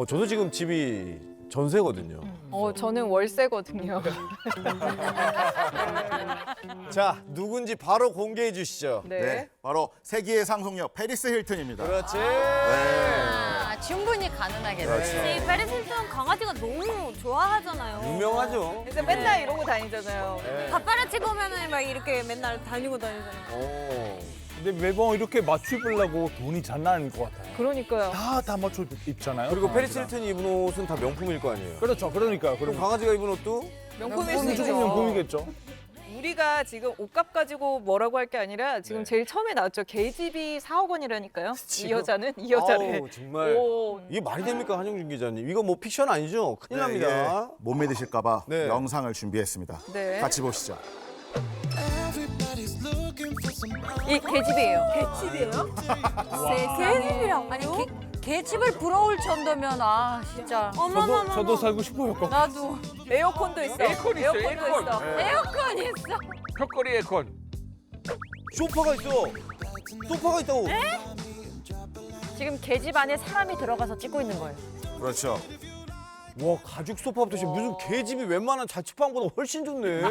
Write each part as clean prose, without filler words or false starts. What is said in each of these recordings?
저도 지금 집이 전세거든요. 저는 월세거든요. 자, 누군지 바로 공개해 주시죠. 네. 바로 세기의 상속녀 페리스 힐튼입니다. 그렇지. 충분히 가능하겠네. 그렇죠. 이 페리스 힐튼 강아지가 너무 좋아하잖아요. 유명하죠. 그래서 맨날 이러고 다니잖아요. 네. 파파라치 보면은 막 이렇게 맨날 다니고 다니잖아요. 근데 매번 이렇게 맞춰 입으려고 돈이 장난 아닐 것 같아요. 그러니까요. 다 맞춰 입잖아요. 그리고 페리스 강아지랑. 힐튼이 입은 옷은 다 명품일 거 아니에요. 그렇죠. 그러니까요. 그럼 그럼 강아지가 입은 옷도 명품일 수 무조건 있죠. 명품이겠죠. 우리가 지금 옷값 가지고 뭐라고 할 게 아니라 지금 네. 제일 처음에 나왔죠. 계집이 4억 원이라니까요. 이 여자는 이 여자를. 아우, 정말 오. 이게 말이 됩니까, 한영준 기자님? 이거 뭐 픽션 아니죠? 큰일 네, 이게 납니다. 못 믿으실까봐 네. 영상을 준비했습니다. 네. 같이 보시죠. 이 계집이에요. 개집이에요? 개집이랑 아니 개집을 부러울 정도면 진짜 저도 살고 싶어요. 꼭. 나도 에어컨도 있어. 에어컨 있어, 에어컨도 에어컨. 있어. 에어컨 있어. 벽걸이 에어컨. 소파가 있어. 소파가 있다고. 지금 개집 안에 사람이 들어가서 찍고 있는 거예요. 그렇죠. 와, 가죽 소파부터 지금 무슨 개집이 웬만한 자취방보다 훨씬 좋네.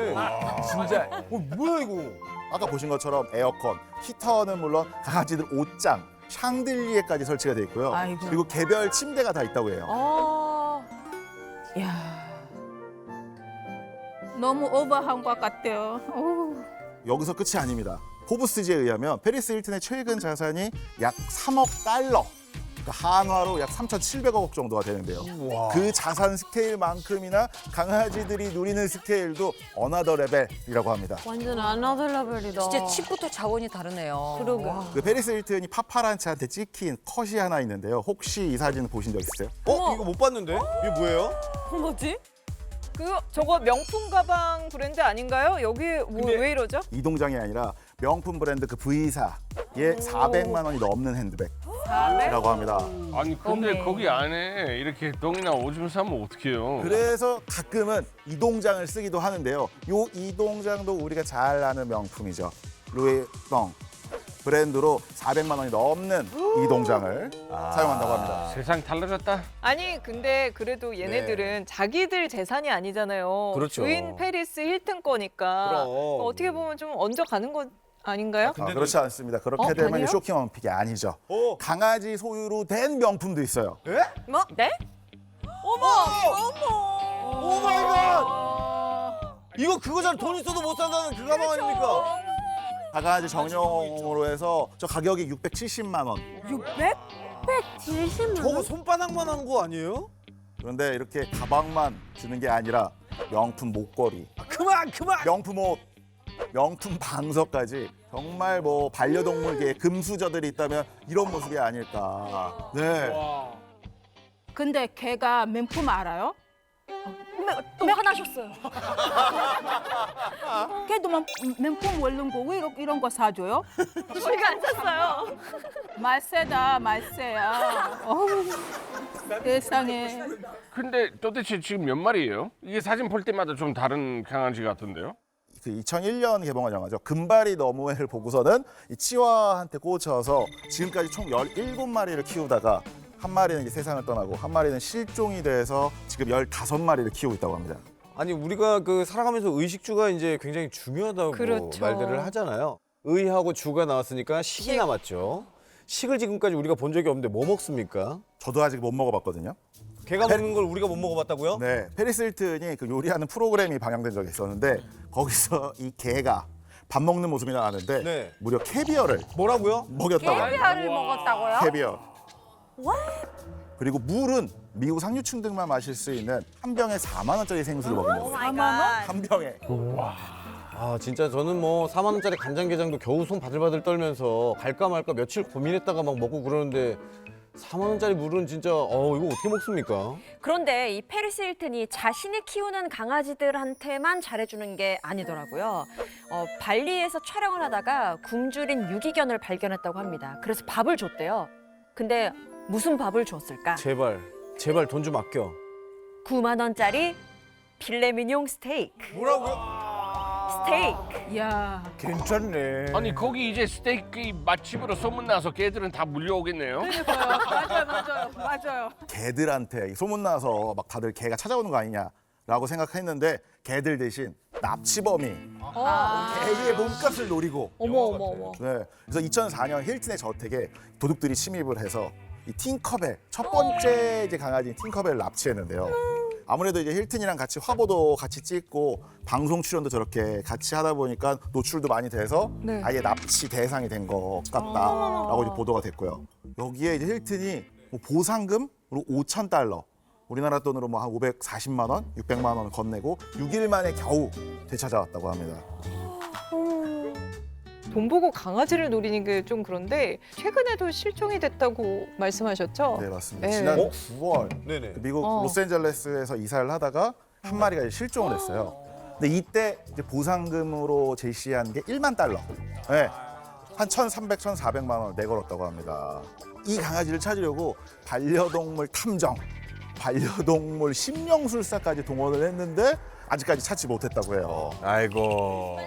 진짜. 뭐야 이거? 아까 보신 것처럼 에어컨, 히터는 물론 강아지들 옷장, 샹들리에까지 설치가 돼 있고요. 아이고. 그리고 개별 침대가 다 있다고 해요. 야. 너무 오버한 것 같아요. 여기서 끝이 아닙니다. 포브스지에 의하면 페리스 힐튼의 최근 자산이 약 3억 달러. 그러니까 한화로 약 3,700억 정도가 되는데요. 그 자산 스케일만큼이나 강아지들이 누리는 스케일도 어나더 레벨이라고 합니다. 완전 아나더 레벨이다. 진짜 칩부터 자원이 다르네요. 그러게. 그 페리스 힐튼이 파파란치한테 찍힌 컷이 하나 있는데요. 혹시 이 사진 보신 적 있으세요? 이거 못 봤는데? 이게 뭐예요? 뭐지? 저거 명품 가방 브랜드 아닌가요? 여기 왜 이러죠? 이동장이 아니라 명품 브랜드 그 V사에 400만 원이 넘는 핸드백이라고 합니다. 아니 근데 어메. 거기 안에 이렇게 똥이나 오줌 싸면 어떡해요? 그래서 가끔은 이동장을 쓰기도 하는데요. 요 이동장도 우리가 잘 아는 명품이죠. 루이비통 브랜드로 400만 원이 넘는 이동장을 사용한다고 합니다. 세상 달라졌다. 아니 근데 그래도 얘네들은 자기들 재산이 아니잖아요. 그렇죠. 주인 페리스 힐튼 거니까 그럼. 어떻게 보면 좀 얹어가는 거 아닌가요? 그렇지 않습니다. 그렇게 되면 아니에요? 쇼킹 원픽이 아니죠. 강아지 소유로 된 명품도 있어요. 뭐? 네? 오 마이 갓! 이거 그거잖아. 돈 있어도 못 산다는 그 가방 아닙니까? 강아지 정형으로 해서 저 가격이 670만 원. 70만 저거 손바닥만 한 거 아니에요? 그런데 이렇게 가방만 주는 게 아니라 명품 목걸이, 그만! 명품 옷, 명품 방석까지 정말 뭐 반려동물계에 금수저들이 있다면 이런 모습이 아닐까. 네. 근데 걔가 명품 알아요? 또 화나셨어요. 걔도 명품 원룸고 왜 이런 거 사줘요? 우리가 안 샀어요. 말세다 말세야. 어우, 세상에. 근데 도대체 지금 몇 마리예요? 이게 사진 볼 때마다 좀 다른 강아지 같은데요? 그 2001년 개봉한 영화죠. 금발이 너무해를 보고서는 이 치와한테 꽂혀서 지금까지 총 17마리를 키우다가 한 마리는 이제 세상을 떠나고 한 마리는 실종이 돼서 지금 15마리를 키우고 있다고 합니다. 아니 우리가 그 살아가면서 의식주가 이제 굉장히 중요하다고 그렇죠. 말들을 하잖아요. 의하고 주가 나왔으니까 식이 남았죠. 식을 지금까지 우리가 본 적이 없는데 뭐 먹습니까? 저도 아직 못 먹어봤거든요. 개가 먹는 걸 우리가 못 먹어봤다고요? 네, 페리스 힐튼이 그 요리하는 프로그램이 방영된 적이 있었는데 거기서 이 개가 밥 먹는 모습이 나왔는데 네. 무려 캐비어를 뭐라고요? 먹였다고 합니다. 캐비아를 먹었다고요? 캐비어. 그리고 물은 미국 상류층들만 마실 수 있는 한 병에 4만 원짜리 생수를 먹는 거예요. 4만 원? 한 병에. 아 진짜 저는 뭐 4만 원짜리 간장게장도 겨우 손 바들바들 떨면서 갈까 말까 며칠 고민했다가 막 먹고 그러는데 4만 원짜리 물은 진짜 이거 어떻게 먹습니까? 그런데 이 페리스 힐튼이 자신이 키우는 강아지들한테만 잘해주는 게 아니더라고요. 발리에서 촬영을 하다가 굶주린 유기견을 발견했다고 합니다. 그래서 밥을 줬대요. 근데 무슨 밥을 줬을까? 제발 돈 좀 아껴. 9만 원짜리 필레미뇽 스테이크. 뭐라고요? 스테이크. 야. 괜찮네. 아니 거기 이제 스테이크 맛집으로 소문나서 걔들은 다 물려오겠네요. 맞아요. 개들한테 소문나서 막 다들 개가 찾아오는 거 아니냐라고 생각했는데 개들 대신 납치범이 개의 몸값을 노리고 어머. 네. 그래서 2004년 힐튼의 저택에 도둑들이 침입을 해서 이 팅커벨 첫 번째 이제 강아지인 팅커벨을 납치했는데요. 아무래도 이제 힐튼이랑 같이 화보도 같이 찍고 방송 출연도 저렇게 같이 하다 보니까 노출도 많이 돼서 네. 아예 납치 대상이 된 것 같다라고 이제 보도가 됐고요. 여기에 이제 힐튼이 뭐 보상금으로 $5,000, 우리나라 돈으로 뭐 한 540만 원, 600만 원을 건네고 6일 만에 겨우 되찾아왔다고 합니다. 돈 보고 강아지를 노리는 게 좀 그런데 최근에도 실종이 됐다고 말씀하셨죠? 네, 맞습니다. 네. 지난 9월 네네. 미국 로스앤젤레스에서 이사를 하다가 한 마리가 이제 실종을 했어요. 근데 이때 이제 보상금으로 제시한 게 $10,000. 네. 한 1,300, 1,400만 원을 내걸었다고 합니다. 이 강아지를 찾으려고 반려동물 탐정, 반려동물 심령술사까지 동원을 했는데 아직까지 찾지 못했다고 해요. 아이고.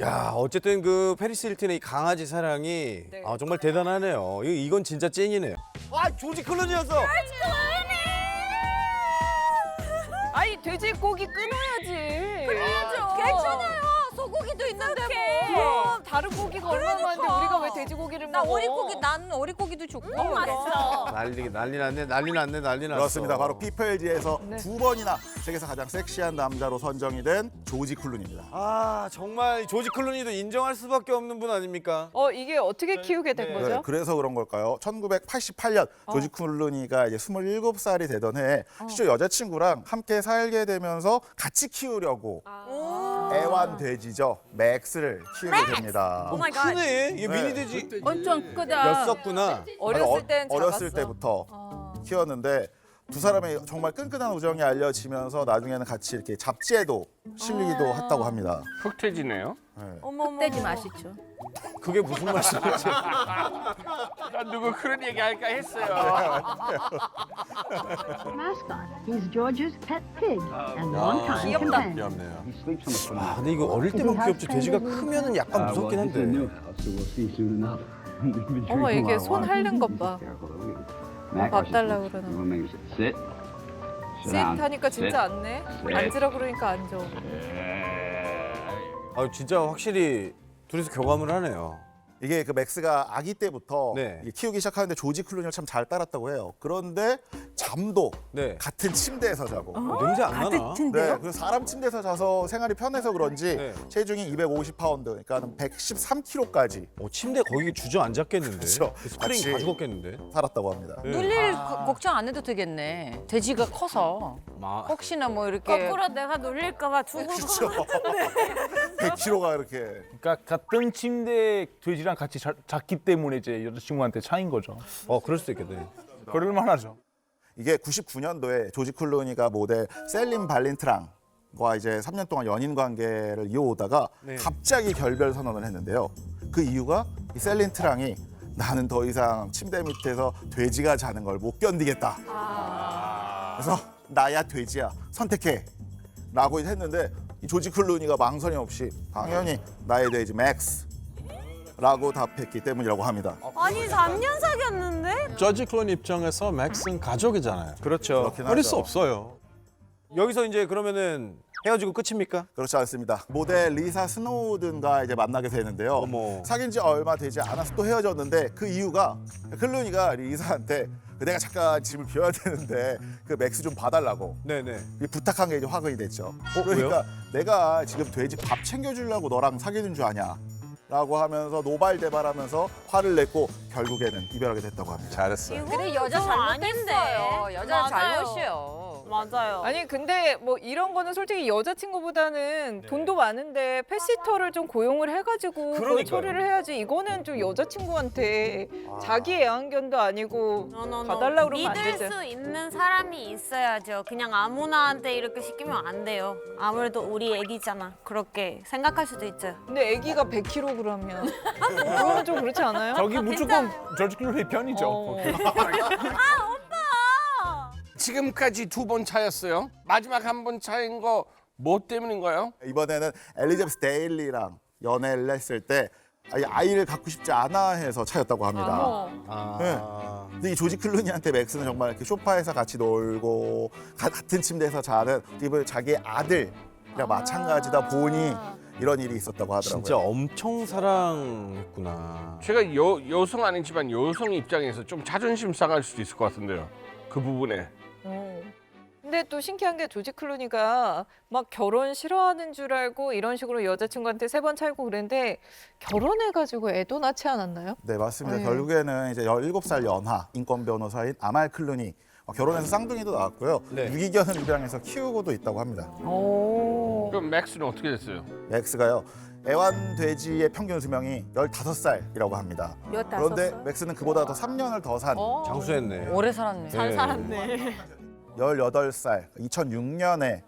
야, 어쨌든 그 페리스 힐튼의 이 강아지 사랑이 아, 정말 대단하네요. 이건 진짜 찐이네요. 아, 조지 클루니였어. 아니 돼지고기 끊어야지. 괜찮아요. 소고기도 있는데 그럼 다른 고기가 얼마나 많은데 우리가 왜 돼지고기를 나 먹어? 오리고기 난 오리고기도 좋고. 맛있어. 난리 났네. 난리 났어. 그렇습니다. 바로 피플지에서 네. 2번이나 세계에서 가장 섹시한 남자로 선정이 된 조지 클루니입니다. 아, 정말 조지 클루니도 인정할 수밖에 없는 분 아닙니까? 이게 어떻게 키우게 된 거죠? 네, 그래서 그런 걸까요? 1988년 조지 클루니가 이제 27살이 되던 해에 실제 여자친구랑 함께 살게 되면서 같이 키우려고 애완돼지죠. 맥스를 키우게 됩니다. 오 마이 갓. 크네. 이게 미니 돼지 엄청 크다. 였었구나. 어렸을 땐 어렸을 작았어. 때부터 키웠는데 두 사람의 정말 끈끈한 우정이 알려지면서 나중에는 같이 이렇게 잡지에도 실리기도 했다고 합니다. 흑돼지네요. 흑돼지 맛있죠. 그게 무슨 말씀이지? 난 누구 그런 얘기 할까 했어요. mascot. He's George's pet pig and longtime companion. 귀엽네요. He sleeps on the front. 아, 근데 이거 어릴 때만 귀엽지 돼지가 크면은 약간 무섭긴 한데. 어머 이게 손 핥는 것 봐. 밥 달라고 그러나. sit 하니까 진짜 앉네. 앉으라 그러니까 앉아. 아, 진짜 확실히 둘이서 교감을 하네요. 이게 그 맥스가 아기 때부터 네. 이게 키우기 시작하는데 조지 클루니를 참 잘 따랐다고 해요. 그런데 잠도 네. 같은 침대에서 자고. 냄새 안 나나? 네, 그래서 사람 침대에서 자서 생활이 편해서 그런지 네. 체중이 250파운드, 그러니까 113kg까지 침대 거기 주저앉았겠는데. 그쵸. 스프링 마치- 다 죽었겠는데. 살았다고 합니다. 놀릴 걱정 안 해도 되겠네. 돼지가 커서 혹시나 뭐 이렇게 거꾸로 내가 놀릴까봐 두고 그렇죠. 100kg가 이렇게. 그러니까 같은 침대에 돼지랑 같이 잤기 때문에 이제 여자친구한테 차인 거죠. 그럴 수도 있겠네. 그럴 만하죠. 이게 99년도에 조지 클루니가 모델 셀린 발린트랑과 이제 3년 동안 연인 관계를 이어오다가 갑자기 결별 선언을 했는데요. 그 이유가 이 셀린 트랑이 나는 더 이상 침대 밑에서 돼지가 자는 걸 못 견디겠다. 그래서 나야 돼지야 선택해 라고 했는데 이 조지 클루니가 망설임 없이 당연히 나의 돼지 맥스 라고 답했기 때문이라고 합니다. 아니 3년 사귀었는데? 저지 클론 입장에서 맥스는 가족이잖아요. 그렇죠. 그렇긴 버릴 하죠. 수 없어요. 여기서 이제 그러면은 헤어지고 끝입니까? 그렇지 않습니다. 모델 리사 스노우든과 이제 만나게 되는데요. 어머. 사귄 지 얼마 되지 않아서 또 헤어졌는데 그 이유가 클루니가 리사한테 내가 잠깐 집을 비워야 되는데 그 맥스 좀 봐달라고 네네. 부탁한 게 이제 화근이 됐죠. 그러니까 내가 지금 돼지 밥 챙겨주려고 너랑 사귀는 줄 아냐? 라고 하면서 노발대발하면서 화를 냈고 결국에는 이별하게 됐다고 합니다. 잘했어요. 그래 여자 좀 잘못했어요. 여자 맞아요. 잘못이에요. 맞아요. 아니 근데 뭐 이런 거는 솔직히 여자친구보다는 돈도 많은데 펫시터를 좀 고용을 해가지고 그걸 그러니까요. 처리를 해야지. 이거는 좀 여자친구한테 자기 애완견도 아니고 봐달라고 그러면 안 믿을 되죠. 수 있는 사람이 있어야죠. 그냥 아무나한테 이렇게 시키면 안 돼요. 아무래도 우리 애기잖아. 그렇게 생각할 수도 있죠. 근데 아기가 100kg이면 그거는 좀 그렇지 않아요? 저기 무조건 저지 클루니 편이죠. 지금까지 2번 차였어요. 마지막 한 번 차인 거 뭐 때문인가요? 이번에는 엘리자베스 데일리랑 연애를 했을 때 아이를 갖고 싶지 않아 해서 차였다고 합니다. 네. 근데 이 조지 클루니한테 맥스는 정말 이렇게 소파에서 같이 놀고 같은 침대에서 자는 자기의 아들이랑 마찬가지다 보니 이런 일이 있었다고 하더라고요. 진짜 엄청 사랑했구나. 제가 여성 아니지만 여성 입장에서 좀 자존심 상할 수도 있을 것 같은데요. 그 부분에. 근데 또 신기한 게 조지 클루니가 막 결혼 싫어하는 줄 알고 이런 식으로 여자친구한테 3번 차이고 그랬는데 결혼해가지고 애도 낳지 않았나요? 네, 맞습니다. 네. 결국에는 이제 17살 연하 인권 변호사인 아말 클루니 결혼해서 쌍둥이도 낳았고요. 네. 유기견을 입양해서 키우고도 있다고 합니다. 그럼 맥스는 어떻게 됐어요? 맥스가요. 애완돼지의 평균 수명이 15살이라고 합니다. 15살? 그런데 맥스는 그보다 더 3년을 더 산 장수했네. 오래 살았네. 잘 살았네. 18살 2006년에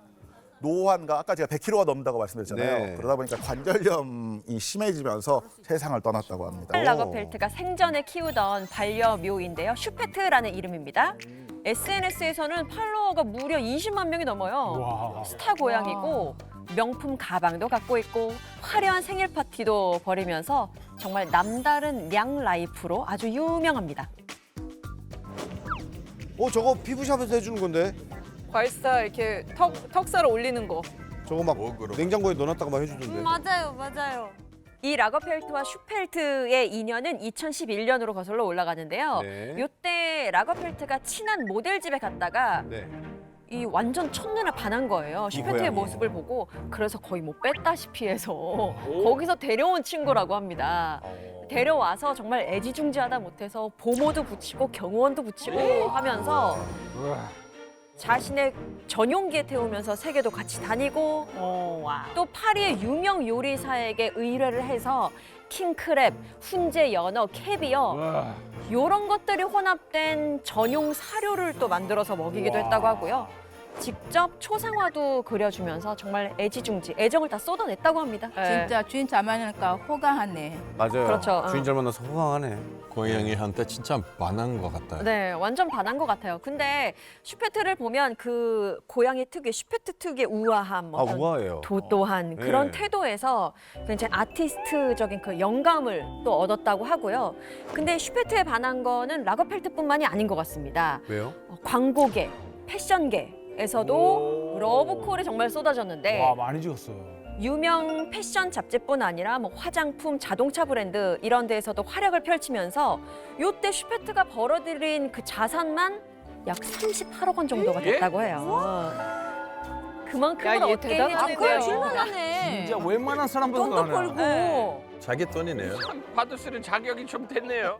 노환과 아까 제가 100kg가 넘는다고 말씀드렸잖아요. 네. 그러다 보니까 관절염이 심해지면서 세상을 떠났다고 합니다. 라거펠트가 생전에 키우던 반려묘인데요. 슈페트라는 이름입니다. SNS에서는 팔로워가 무려 20만 명이 넘어요. 스타 고양이고 명품 가방도 갖고 있고 화려한 생일 파티도 벌이면서 정말 남다른 냥 라이프로 아주 유명합니다. 저거 피부샵에서 해주는 건데. 괄사 이렇게 턱살 올리는 거. 저거 막 냉장고에 넣어놨다가 막 해주던데. 맞아요. 이 라거펠트와 슈펠트의 인연은 2011년으로 거슬러 올라가는데요. 네. 이때 라거펠트가 친한 모델집에 갔다가 네. 이 완전 첫눈에 반한 거예요. 슈페트의 고양이에. 모습을 보고. 그래서 거의 뭐 뺐다시피 해서 거기서 데려온 친구라고 합니다. 데려와서 정말 애지중지하다 못해서 보모도 붙이고 경호원도 붙이고 하면서 자신의 전용기에 태우면서 세계도 같이 다니고 또 파리의 유명 요리사에게 의뢰를 해서 킹크랩, 훈제 연어, 캐비어 이런 것들이 혼합된 전용 사료를 또 만들어서 먹이기도 했다고 하고요. 직접 초상화도 그려주면서 정말 애지중지, 애정을 다 쏟아냈다고 합니다. 진짜 주인 잘 만나니까 호강하네. 맞아요. 그렇죠. 주인 잘 만나서 호강하네. 고양이한테 진짜 반한 것 같아요. 네, 완전 반한 것 같아요. 근데 슈페트를 보면 그 고양이 특유의 슈페트 특유의 우아함, 어떤 우아해요. 도도한 그런 네. 태도에서 굉장히 아티스트적인 그 영감을 또 얻었다고 하고요. 근데 슈페트에 반한 거는 라거펠트뿐만이 아닌 것 같습니다. 왜요? 광고계, 패션계에서도 러브콜이 정말 쏟아졌는데 와 많이 찍었어요. 유명 패션 잡지뿐 아니라 뭐 화장품, 자동차 브랜드 이런 데에서도 활약을 펼치면서 요때 슈페트가 벌어들인 그 자산만 약 38억 원 정도가 됐다고 해요. 그만큼은 야, 얘 어깨에 대단하네. 힘주고요. 줄만하네. 진짜 웬만한 사람보다 돈도 많아요. 벌고. 자기 돈이네요. 받을 수 있는 자격이 좀 됐네요.